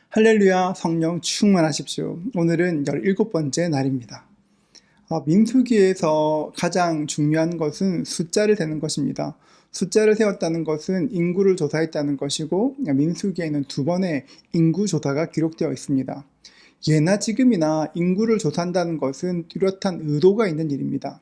할렐루야, 성령 충만하십시오. 오늘은 17번째 날입니다. 민수기에서 가장 중요한 것은 숫자를 세는 것입니다. 숫자를 세웠다는 것은 인구를 조사했다는 것이고, 민수기에는 2번의 인구 조사가 기록되어 있습니다. 예나 지금이나 인구를 조사한다는 것은 뚜렷한 의도가 있는 일입니다.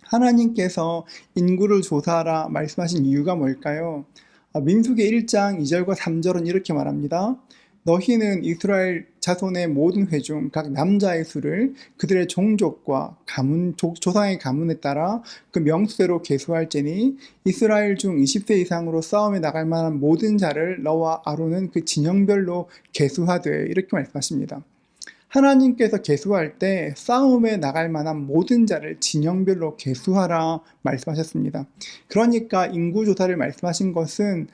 하나님께서 인구를 조사하라 말씀하신 이유가 뭘까요? 민수기 1장 2절과 3절은 이렇게 말합니다. 너희는 이스라엘 자손의 모든 회중 각 남자의 수를 그들의 종족과 조상의 가문에 따라 그 명수대로 계수할지니 이스라엘 중 20세 이상으로 싸움에 나갈 만한 모든 자를 너와 아론은 그 진영별로 계수하되, 이렇게 말씀하십니다. 하나님께서 계수할 때 싸움에 나갈 만한 모든 자를 진영별로 계수하라 말씀하셨습니다. 그러니까 인구조사를 말씀하신 것은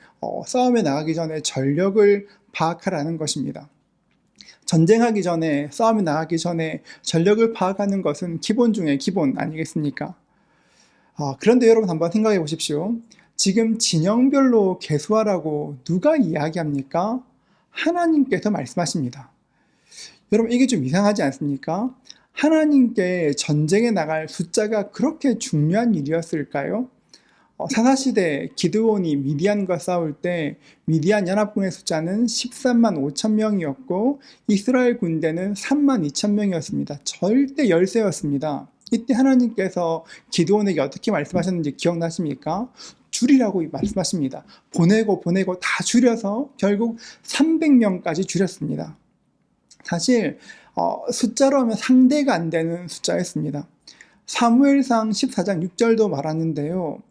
싸움에 나가기 전에 전력을 파악하라는 것입니다. 전쟁하기 전에, 싸움에 나가기 전에 전력을 파악하는 것은 기본 중에 기본 아니겠습니까? 그런데 여러분 한번 생각해 보십시오. 지금 진영별로 계수하라고 누가 이야기합니까? 하나님께서 말씀하십니다. 여러분, 이게 좀 이상하지 않습니까? 하나님께 전쟁에 나갈 숫자가 그렇게 중요한 일이었을까요? 사사시대 기드온이 미디안과 싸울 때 미디안 연합군의 숫자는 13만 5천 명이었고 이스라엘 군대는 3만 2천 명이었습니다. 절대 열세였습니다. 이때 하나님께서 기드온에게 어떻게 말씀하셨는지 기억나십니까? 줄이라고 말씀하십니다. 보내고 다 줄여서 결국 300명까지 줄였습니다. 사실 숫자로 하면 상대가 안 되는 숫자였습니다. 사무엘상 14장 6절도 말하는데요.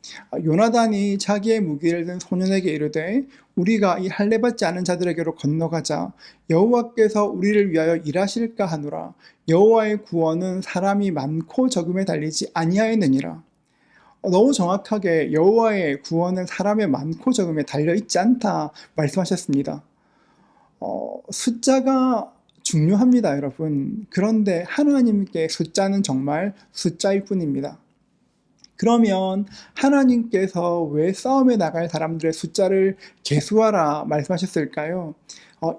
요나단이 자기의 무기를 든 소년에게 이르되 우리가 이 할례받지 않은 자들에게로 건너가자. 여호와께서 우리를 위하여 일하실까 하노라. 여호와의 구원은 사람이 많고 적음에 달리지 아니하였느니라. 너무 정확하게 여호와의 구원은 사람의 많고 적음에 달려있지 않다 말씀하셨습니다. 숫자가 중요합니다, 여러분. 그런데 하나님께 숫자는 정말 숫자일 뿐입니다. 그러면 하나님께서 왜 싸움에 나갈 사람들의 숫자를 계수하라 말씀하셨을까요?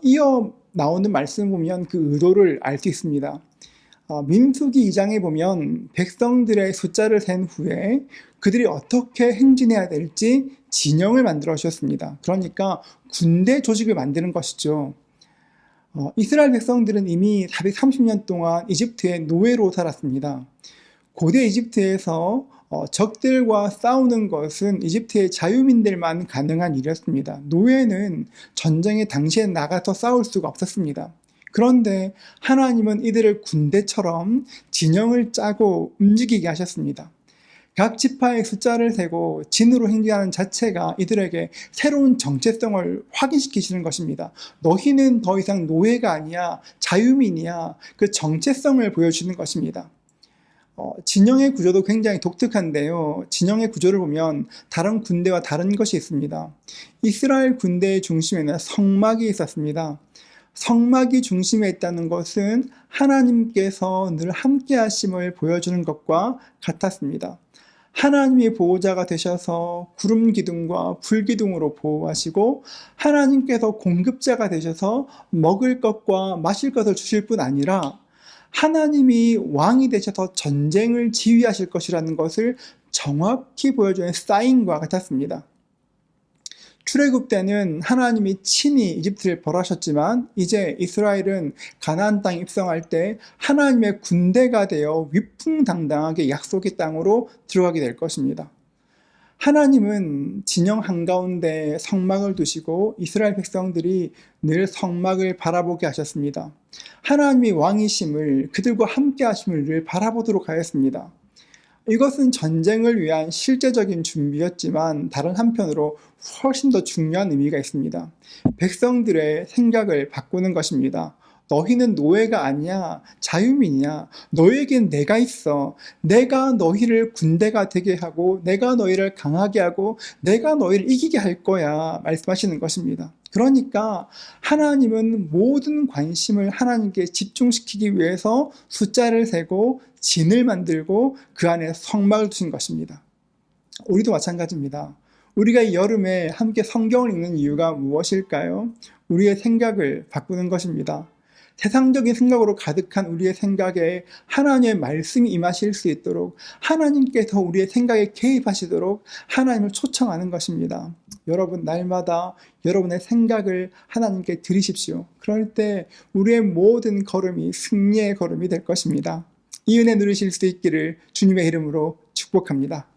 이어 나오는 말씀 보면 그 의도를 알 수 있습니다. 민수기 2장에 보면 백성들의 숫자를 센 후에 그들이 어떻게 행진해야 될지 진영을 만들어 주셨습니다. 그러니까 군대 조직을 만드는 것이죠. 이스라엘 백성들은 이미 430년 동안 이집트의 노예로 살았습니다. 고대 이집트에서 적들과 싸우는 것은 이집트의 자유민들만 가능한 일이었습니다. 노예는 전쟁의 당시에 나가서 싸울 수가 없었습니다. 그런데 하나님은 이들을 군대처럼 진영을 짜고 움직이게 하셨습니다. 각 지파의 숫자를 세고 진으로 행진하는 자체가 이들에게 새로운 정체성을 확인시키시는 것입니다. 너희는 더 이상 노예가 아니야, 자유민이야. 그 정체성을 보여주는 것입니다. 진영의 구조도 굉장히 독특한데요. 진영의 구조를 보면 다른 군대와 다른 것이 있습니다. 이스라엘 군대의 중심에는 성막이 있었습니다. 성막이 중심에 있다는 것은 하나님께서 늘 함께 하심을 보여주는 것과 같았습니다. 하나님의 보호자가 되셔서 구름 기둥과 불 기둥으로 보호하시고 하나님께서 공급자가 되셔서 먹을 것과 마실 것을 주실 뿐 아니라 하나님이 왕이 되셔서 전쟁을 지휘하실 것이라는 것을 정확히 보여주는 사인과 같았습니다. 출애굽 때는 하나님이 친히 이집트를 벌하셨지만 이제 이스라엘은 가나안 땅에 입성할 때 하나님의 군대가 되어 위풍당당하게 약속의 땅으로 들어가게 될 것입니다. 하나님은 진영 한가운데 성막을 두시고 이스라엘 백성들이 늘 성막을 바라보게 하셨습니다. 하나님이 왕이심을, 그들과 함께 하심을 늘 바라보도록 하였습니다. 이것은 전쟁을 위한 실제적인 준비였지만 다른 한편으로 훨씬 더 중요한 의미가 있습니다. 백성들의 생각을 바꾸는 것입니다. 너희는 노예가 아니야. 자유민이야. 너에겐 내가 있어. 내가 너희를 군대가 되게 하고 내가 너희를 강하게 하고 내가 너희를 이기게 할 거야. 말씀하시는 것입니다. 그러니까 하나님은 모든 관심을 하나님께 집중시키기 위해서 숫자를 세고 진을 만들고 그 안에 성막을 두신 것입니다. 우리도 마찬가지입니다. 우리가 이 여름에 함께 성경을 읽는 이유가 무엇일까요? 우리의 생각을 바꾸는 것입니다. 세상적인 생각으로 가득한 우리의 생각에 하나님의 말씀이 임하실 수 있도록 하나님께서 우리의 생각에 개입하시도록 하나님을 초청하는 것입니다. 여러분, 날마다 여러분의 생각을 하나님께 드리십시오. 그럴 때 우리의 모든 걸음이 승리의 걸음이 될 것입니다. 이 은혜 누리실 수 있기를 주님의 이름으로 축복합니다.